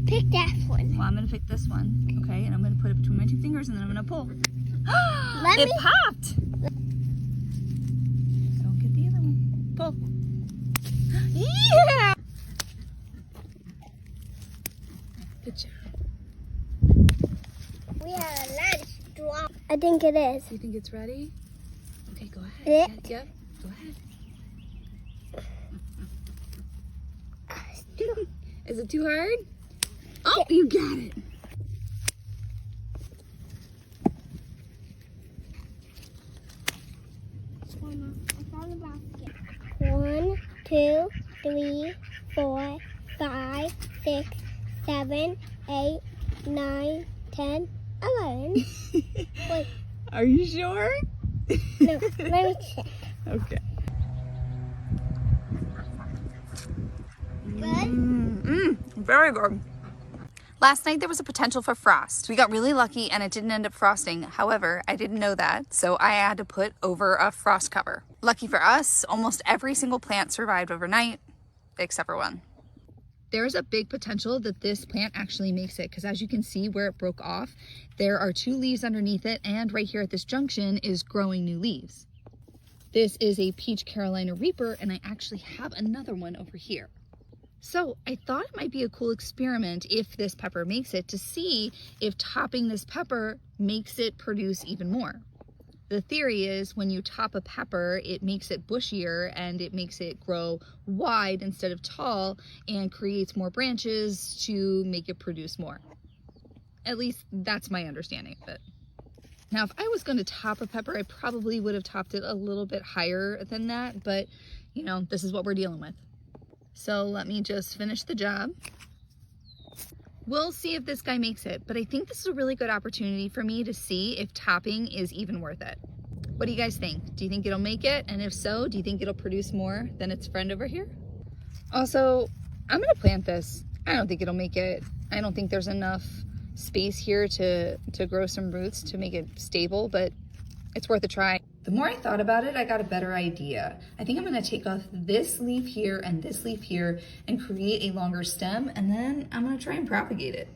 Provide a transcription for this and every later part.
Pick that one. Well, I'm gonna pick this one, okay? And I'm gonna put it between my two fingers and then I'm gonna pull. It popped! Don't get the other one. Pull. Yeah! Good job. We have a lot of straw. I think it is. You think it's ready? Okay, go ahead. It? Yep, go ahead. Is it too hard? Oh, you got it. One, two, three, 4, 5, 6, 7, 8, 9, 10, 11. Wait, Are you sure? no, let me check. Okay. Good? Very good. Last night there was a potential for frost. We got really lucky and it didn't end up frosting. However, I didn't know that, so I had to put over a frost cover. Lucky for us, almost every single plant survived overnight, except for one. There's a big potential that this plant actually makes it, because as you can see where it broke off, there are 2 leaves underneath it, and right here at this junction is growing new leaves. This is a Peach Carolina Reaper, and I actually have another one over here. So I thought it might be a cool experiment if this pepper makes it, to see if topping this pepper makes it produce even more. The theory is when you top a pepper, it makes it bushier and it makes it grow wide instead of tall and creates more branches to make it produce more. At least that's my understanding of it. Now, if I was going to top a pepper, I probably would have topped it a little bit higher than that, but you know, this is what we're dealing with. So let me just finish the job. We'll see if this guy makes it, but I think this is a really good opportunity for me to see if topping is even worth it. What do you guys think? Do you think it'll make it? And if so, do you think it'll produce more than its friend over here? Also, I'm gonna plant this. I don't think it'll make it. I don't think there's enough space here to grow some roots to make it stable, but it's worth a try. The more I thought about it, I got a better idea. I think I'm gonna take off this leaf here and this leaf here and create a longer stem, and then I'm gonna try and propagate it.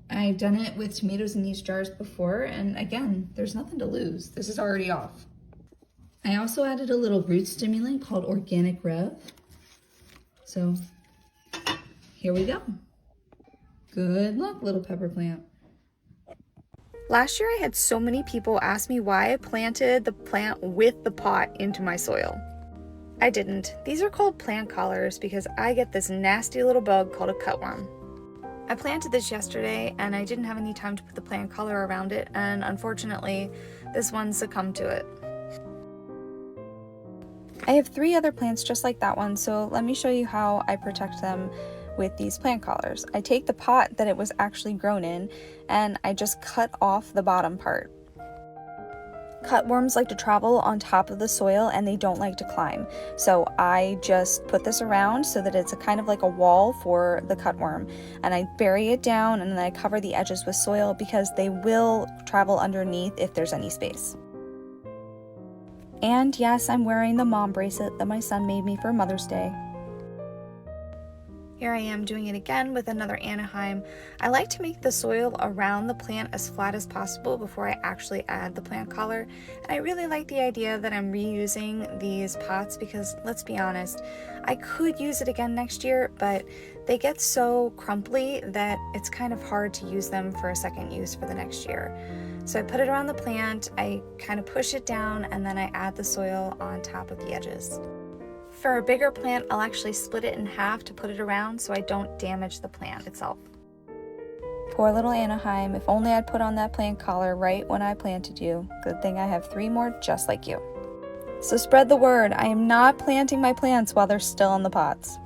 I've done it with tomatoes in these jars before, and again, there's nothing to lose. This is already off. I also added a little root stimulant called Organic Rev. So here we go. Good luck, little pepper plant. Last year I had so many people ask me why I planted the plant with the pot into my soil. I didn't. These are called plant collars because I get this nasty little bug called a cutworm. I planted this yesterday and I didn't have any time to put the plant collar around it, and unfortunately this one succumbed to it. I have 3 other plants just like that one, so let me show you how I protect them with these plant collars. I take the pot that it was actually grown in and I just cut off the bottom part. Cutworms like to travel on top of the soil and they don't like to climb. So I just put this around so that it's a kind of like a wall for the cutworm, and I bury it down and then I cover the edges with soil because they will travel underneath if there's any space. And yes, I'm wearing the mom bracelet that my son made me for Mother's Day. Here I am doing it again with another Anaheim. I like to make the soil around the plant as flat as possible before I actually add the plant collar. And I really like the idea that I'm reusing these pots because, let's be honest, I could use it again next year, but they get so crumply that it's kind of hard to use them for a second use for the next year. So I put it around the plant, I kind of push it down, and then I add the soil on top of the edges. For a bigger plant, I'll actually split it in half to put it around so I don't damage the plant itself. Poor little Anaheim, if only I'd put on that plant collar right when I planted you. Good thing I have 3 more just like you. So spread the word, I am not planting my plants while they're still in the pots.